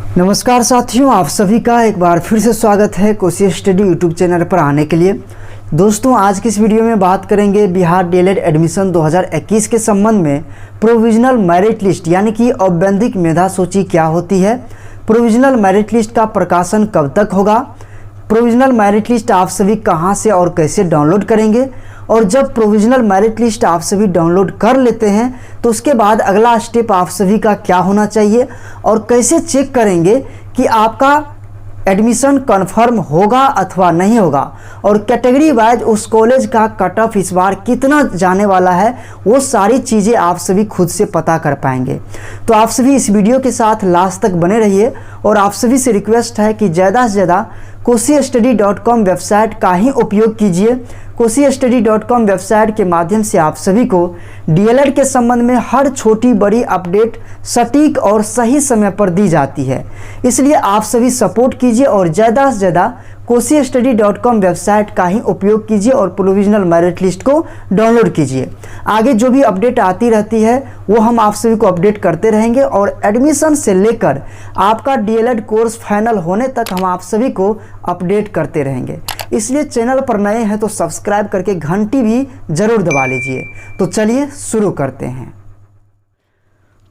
नमस्कार साथियों, आप सभी का एक बार फिर से स्वागत है कोसी स्टडी यूट्यूब चैनल पर आने के लिए। दोस्तों, आज की इस वीडियो में बात करेंगे बिहार डीएलएड एडमिशन 2021 के संबंध में प्रोविजनल मेरिट लिस्ट यानी कि औपबंधिक मेधा सूची क्या होती है, प्रोविजनल मेरिट लिस्ट का प्रकाशन कब तक होगा, प्रोविजनल मेरिट लिस्ट आप सभी कहां से और कैसे डाउनलोड करेंगे, और जब प्रोविजनल मेरिट लिस्ट आप सभी डाउनलोड कर लेते हैं तो उसके बाद अगला स्टेप आप सभी का क्या होना चाहिए और कैसे चेक करेंगे कि आपका एडमिशन कंफर्म होगा अथवा नहीं होगा, और कैटेगरी वाइज उस कॉलेज का कट ऑफ इस बार कितना जाने वाला है, वो सारी चीज़ें आप सभी खुद से पता कर पाएंगे। तो आप सभी इस वीडियो के साथ लास्ट तक बने रहिए और आप सभी से रिक्वेस्ट है कि ज़्यादा से ज़्यादा kosistudy.com वेबसाइट का ही उपयोग कीजिए। kosistudy.com वेबसाइट के माध्यम से आप सभी को डीएलएड के संबंध में हर छोटी बड़ी अपडेट सटीक और सही समय पर दी जाती है, इसलिए आप सभी सपोर्ट कीजिए और ज़्यादा से ज़्यादा kosistudy.com वेबसाइट का ही उपयोग कीजिए और प्रोविजनल मेरिट लिस्ट को डाउनलोड कीजिए। आगे जो भी अपडेट आती रहती है वो हम आप सभी को अपडेट करते रहेंगे और एडमिशन से लेकर आपका डीएलएड कोर्स फाइनल होने तक हम आप सभी को अपडेट करते रहेंगे। इसलिए चैनल पर नए हैं तो सब्सक्राइब करके घंटी भी ज़रूर दबा लीजिए। तो चलिए शुरू करते हैं।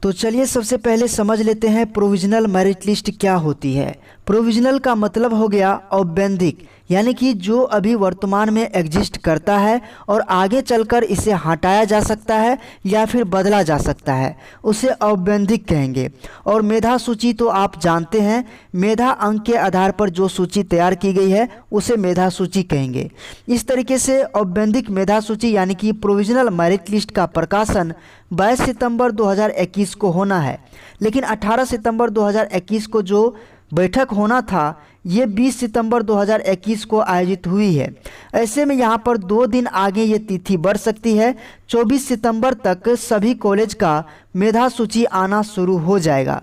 तो चलिए सबसे पहले समझ लेते हैं प्रोविजनल मेरिट लिस्ट क्या होती है। प्रोविजनल का मतलब हो गया औपबंधिक, यानी कि जो अभी वर्तमान में एग्जिस्ट करता है और आगे चलकर इसे हटाया जा सकता है या फिर बदला जा सकता है, उसे औपबंधिक कहेंगे। और मेधा सूची तो आप जानते हैं, मेधा अंक के आधार पर जो सूची तैयार की गई है उसे मेधा सूची कहेंगे। इस तरीके से औपबंधिक मेधा सूची यानी कि प्रोविजनल मेरिट लिस्ट का प्रकाशन 22 सितंबर 2021 को होना है, लेकिन 18 सितंबर 2021 को जो बैठक होना था ये 20 सितंबर 2021 को आयोजित हुई है। ऐसे में यहाँ पर 2 दिन आगे ये तिथि बढ़ सकती है। 24 सितंबर तक सभी कॉलेज का मेधा सूची आना शुरू हो जाएगा।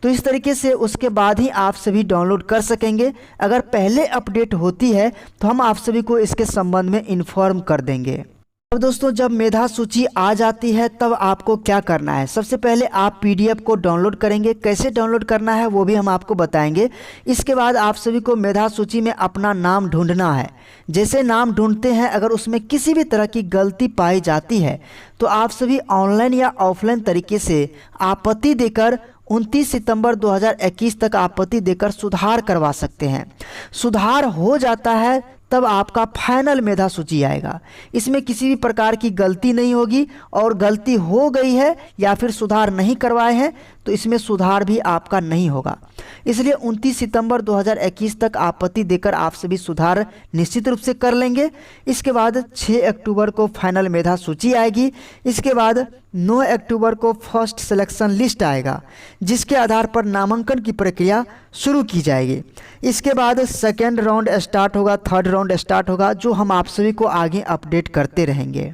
तो इस तरीके से उसके बाद ही आप सभी डाउनलोड कर सकेंगे। अगर पहले अपडेट होती है तो हम आप सभी को इसके संबंध में इन्फॉर्म कर देंगे। अब दोस्तों, जब मेधा सूची आ जाती है तब आपको क्या करना है। सबसे पहले आप पीडीएफ को डाउनलोड करेंगे। कैसे डाउनलोड करना है वो भी हम आपको बताएंगे। इसके बाद आप सभी को मेधा सूची में अपना नाम ढूंढना है। जैसे नाम ढूंढते हैं, अगर उसमें किसी भी तरह की गलती पाई जाती है तो आप सभी ऑनलाइन या ऑफलाइन तरीके से आपत्ति देकर 29 सितंबर 2021 तक आपत्ति देकर सुधार करवा सकते हैं। सुधार हो जाता है तब आपका फाइनल मेधा सूची आएगा। इसमें किसी भी प्रकार की गलती नहीं होगी, और गलती हो गई है या फिर सुधार नहीं करवाए हैं तो इसमें सुधार भी आपका नहीं होगा। इसलिए 29 सितंबर 2021 तक आपत्ति देकर आप सभी सुधार निश्चित रूप से कर लेंगे। इसके बाद 6 अक्टूबर को फाइनल मेधा सूची आएगी। इसके बाद 9 अक्टूबर को फर्स्ट सिलेक्शन लिस्ट आएगा, जिसके आधार पर नामांकन की प्रक्रिया शुरू की जाएगी। इसके बाद सेकेंड राउंड स्टार्ट होगा, थर्ड राउंड स्टार्ट होगा, जो हम आप सभी को आगे अपडेट करते रहेंगे।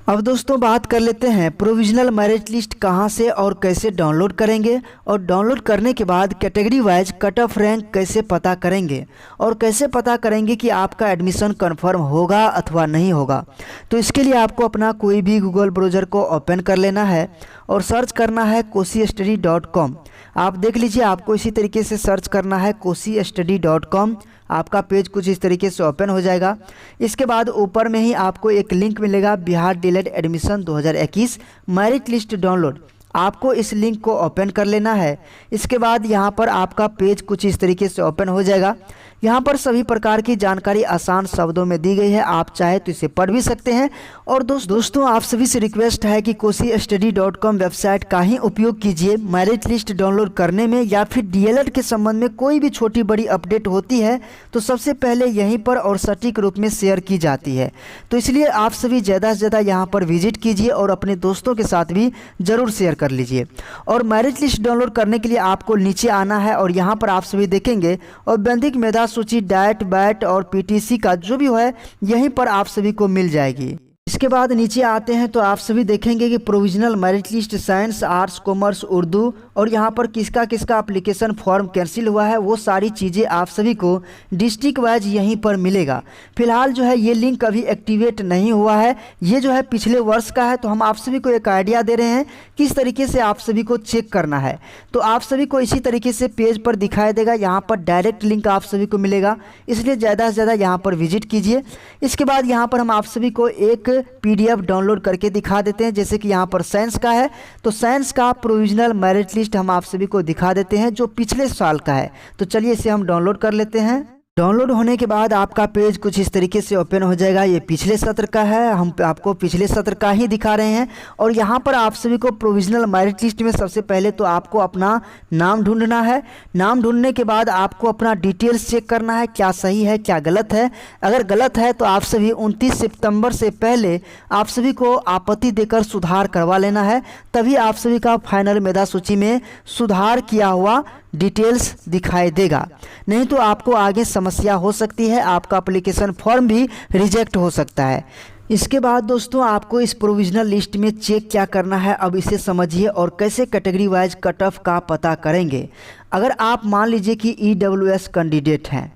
अब दोस्तों, बात कर लेते हैं प्रोविजनल मेरिट लिस्ट कहां से और कैसे डाउनलोड करेंगे, और डाउनलोड करने के बाद category wise cut off rank कैसे पता करेंगे, और कैसे पता करेंगे कि आपका एडमिशन कंफर्म होगा अथवा नहीं होगा। तो इसके लिए आपको अपना कोई भी गूगल ब्राउज़र को ओपन कर लेना है और सर्च करना है kosistudy.com। आप देख लीजिए, आपको इसी तरीके से सर्च करना है kosistudy.com। आपका पेज कुछ इस तरीके से ओपन हो जाएगा। इसके बाद ऊपर में ही आपको एक लिंक मिलेगा, Bihar DElEd admission 2021 merit list download. आपको इस लिंक को ओपन कर लेना है। इसके बाद यहाँ पर आपका पेज कुछ इस तरीके से ओपन हो जाएगा। यहाँ पर सभी प्रकार की जानकारी आसान शब्दों में दी गई है, आप चाहे तो इसे पढ़ भी सकते हैं। और दोस्तों, आप सभी से रिक्वेस्ट है कि kosistudy.com वेबसाइट का ही उपयोग कीजिए मेरिट लिस्ट डाउनलोड करने में, या फिर डीएलएड के संबंध में कोई भी छोटी बड़ी अपडेट होती है तो सबसे पहले यहीं पर और सटीक रूप में शेयर की जाती है। तो इसलिए आप सभी ज़्यादा से ज़्यादा यहाँ पर विजिट कीजिए और अपने दोस्तों के साथ भी ज़रूर शेयर कर लीजिए। और मेरिट लिस्ट डाउनलोड करने के लिए आपको नीचे आना है और यहाँ पर आप सभी देखेंगे औपबंधिक मेधा सूची, डाइट, बैट और पीटीसी का जो भी है यहीं पर आप सभी को मिल जाएगी। इसके बाद नीचे आते हैं तो आप सभी देखेंगे कि provisional merit list science, arts, commerce, Urdu और यहाँ पर किसका किसका एप्लीकेशन फॉर्म कैंसिल हुआ है वो सारी चीज़ें आप सभी को डिस्ट्रिक्ट वाइज यहीं पर मिलेगा। फिलहाल जो है ये लिंक अभी एक्टिवेट नहीं हुआ है, ये जो है पिछले वर्ष का है। तो हम आप सभी को एक आइडिया दे रहे हैं किस तरीके से आप सभी को चेक करना है। तो आप सभी को इसी तरीके से पेज पर दिखाई देगा, यहाँ पर डायरेक्ट लिंक आप सभी को मिलेगा, इसलिए ज़्यादा से ज़्यादा यहाँ पर विजिट कीजिए। इसके बाद यहाँ पर हम आप सभी को एक PDF डाउनलोड करके दिखा देते हैं। जैसे कि यहाँ पर साइंस का है तो साइंस का प्रोविजनल मेरिट लिस्ट हम आप सभी को दिखा देते हैं जो पिछले साल का है। तो चलिए इसे हम डाउनलोड कर लेते हैं। डाउनलोड होने के बाद आपका पेज कुछ इस तरीके से ओपन हो जाएगा। ये पिछले सत्र का है, हम आपको पिछले सत्र का ही दिखा रहे हैं। और यहाँ पर आप सभी को प्रोविजनल मेरिट लिस्ट में सबसे पहले तो आपको अपना नाम ढूंढना है। नाम ढूंढने के बाद आपको अपना डिटेल्स चेक करना है, क्या सही है क्या गलत है। अगर गलत है तो आप सभी 29 सितंबर से पहले आप सभी को आपत्ति देकर सुधार करवा लेना है, तभी आप सभी का फाइनल मेधा सूची में सुधार किया हुआ डिटेल्स दिखाई देगा। नहीं तो आपको आगे समस्या हो सकती है, आपका एप्लीकेशन फॉर्म भी रिजेक्ट हो सकता है। इसके बाद दोस्तों आपको इस प्रोविजनल लिस्ट में चेक क्या करना है, अब इसे समझिए और कैसे कैटेगरी वाइज कट ऑफ का पता करेंगे। अगर आप मान लीजिए कि EWS कैंडिडेट हैं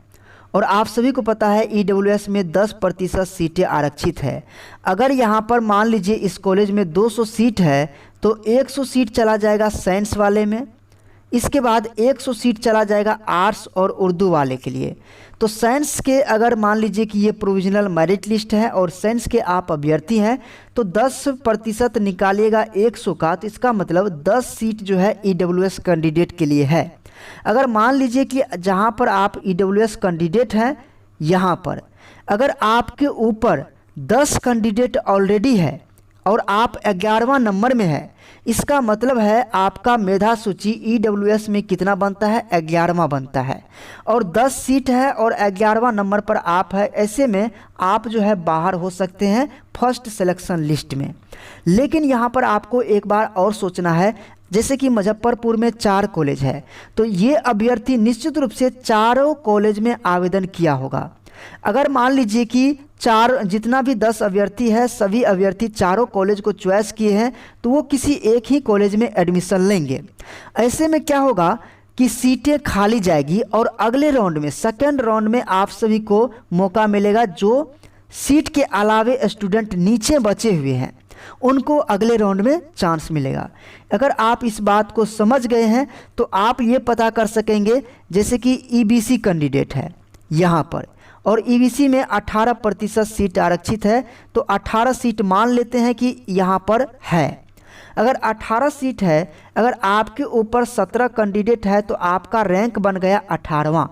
और आप सभी को पता है EWS में 10% सीटें आरक्षित है। अगर यहाँ पर मान लीजिए इस कॉलेज में 200 सीट है तो 100 सीट चला जाएगा साइंस वाले में, इसके बाद 100 सीट चला जाएगा आर्ट्स और उर्दू वाले के लिए। तो साइंस के अगर मान लीजिए कि ये प्रोविजनल मेरिट लिस्ट है और साइंस के आप अभ्यर्थी हैं तो 10% निकालिएगा 100 का, तो इसका मतलब 10 सीट जो है EWS कैंडिडेट के लिए है। अगर मान लीजिए कि जहाँ पर आप EWS कैंडिडेट हैं यहाँ पर अगर आपके ऊपर 10 कैंडिडेट ऑलरेडी है और आप 11वां नंबर में है, इसका मतलब है आपका मेधा सूची EWS में कितना बनता है, 11वां बनता है। और 10 सीट है और 11वां नंबर पर आप है, ऐसे में आप जो है बाहर हो सकते हैं फर्स्ट सिलेक्शन लिस्ट में। लेकिन यहाँ पर आपको एक बार और सोचना है, जैसे कि मुजफ्फरपुर में 4 कॉलेज है तो ये अभ्यर्थी निश्चित रूप से चारों कॉलेज में आवेदन किया होगा। अगर मान लीजिए कि जितना भी 10 अभ्यर्थी है सभी अभ्यर्थी चारों कॉलेज को चॉइस किए हैं तो वो किसी एक ही कॉलेज में एडमिशन लेंगे। ऐसे में क्या होगा कि सीटें खाली जाएगी और अगले राउंड में सेकेंड राउंड में आप सभी को मौका मिलेगा, जो सीट के अलावे स्टूडेंट नीचे बचे हुए हैं उनको अगले राउंड में चांस मिलेगा। अगर आप इस बात को समझ गए हैं तो आप ये पता कर सकेंगे, जैसे कि EBC कैंडिडेट है यहाँ पर और EBC में 18% सीट आरक्षित है तो 18 सीट मान लेते हैं कि यहाँ पर है। अगर 18 सीट है, अगर आपके ऊपर 17 कैंडिडेट है तो आपका रैंक बन गया 18वां।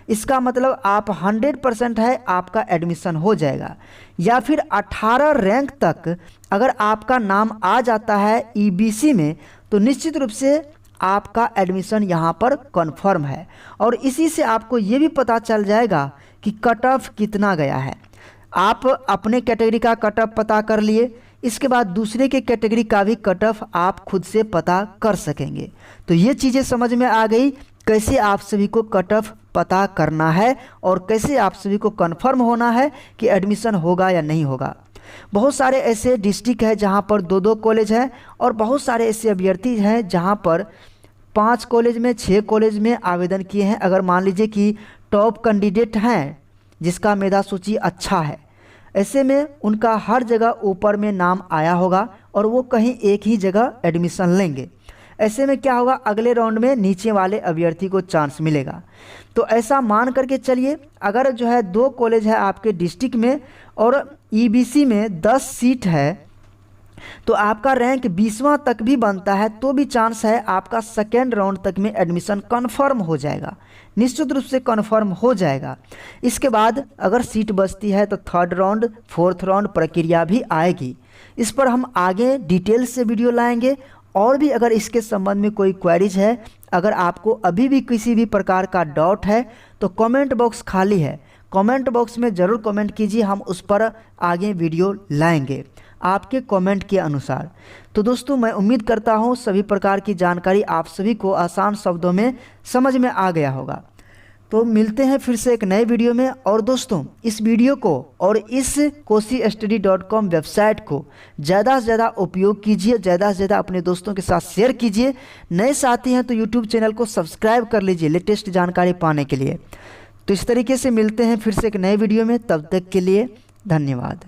इसका मतलब आप 100% है, आपका एडमिशन हो जाएगा। या फिर 18 रैंक तक अगर आपका नाम आ जाता है EBC में तो निश्चित रूप से आपका एडमिशन यहाँ पर कन्फर्म है। और इसी से आपको ये भी पता चल जाएगा कि कट ऑफ कितना गया है। आप अपने कैटेगरी का कट ऑफ पता कर लिए, इसके बाद दूसरे के कैटेगरी का भी कट ऑफ आप खुद से पता कर सकेंगे। तो ये चीज़ें समझ में आ गई कैसे आप सभी को कट ऑफ पता करना है और कैसे आप सभी को कन्फर्म होना है कि एडमिशन होगा या नहीं होगा। बहुत सारे ऐसे डिस्ट्रिक्ट है जहाँ पर 2-2 कॉलेज है और बहुत सारे ऐसे अभ्यर्थी हैं जहाँ पर 5 कॉलेज में 6 कॉलेज में आवेदन किए हैं। अगर मान लीजिए कि टॉप कैंडिडेट हैं जिसका मेधा सूची अच्छा है, ऐसे में उनका हर जगह ऊपर में नाम आया होगा और वो कहीं एक ही जगह एडमिशन लेंगे। ऐसे में क्या होगा, अगले राउंड में नीचे वाले अभ्यर्थी को चांस मिलेगा। तो ऐसा मान करके चलिए, अगर जो है 2 कॉलेज है आपके डिस्ट्रिक्ट में और EBC में 10 सीट है तो आपका रैंक 20वां तक भी बनता है तो भी चांस है आपका सेकेंड राउंड तक में एडमिशन कन्फर्म हो जाएगा, निश्चित रूप से कन्फर्म हो जाएगा। इसके बाद अगर सीट बचती है तो थर्ड राउंड, फोर्थ राउंड प्रक्रिया भी आएगी। इस पर हम आगे डिटेल से वीडियो लाएंगे। और भी अगर इसके संबंध में कोई क्वेरीज है, अगर आपको अभी भी किसी भी प्रकार का डाउट है तो कमेंट बॉक्स खाली है, कमेंट बॉक्स में ज़रूर कमेंट कीजिए, हम उस पर आगे वीडियो लाएंगे आपके कमेंट के अनुसार। तो दोस्तों मैं उम्मीद करता हूँ सभी प्रकार की जानकारी आप सभी को आसान शब्दों में समझ में आ गया होगा। तो मिलते हैं फिर से एक नए वीडियो में। और दोस्तों इस वीडियो को और इस koshistudy.com वेबसाइट को ज़्यादा से ज़्यादा उपयोग कीजिए, ज़्यादा से ज़्यादा अपने दोस्तों के साथ शेयर कीजिए। नए साथी हैं तो यूट्यूब चैनल को सब्सक्राइब कर लीजिए लेटेस्ट जानकारी पाने के लिए। तो इस तरीके से मिलते हैं फिर से एक नए वीडियो में, तब तक के लिए धन्यवाद।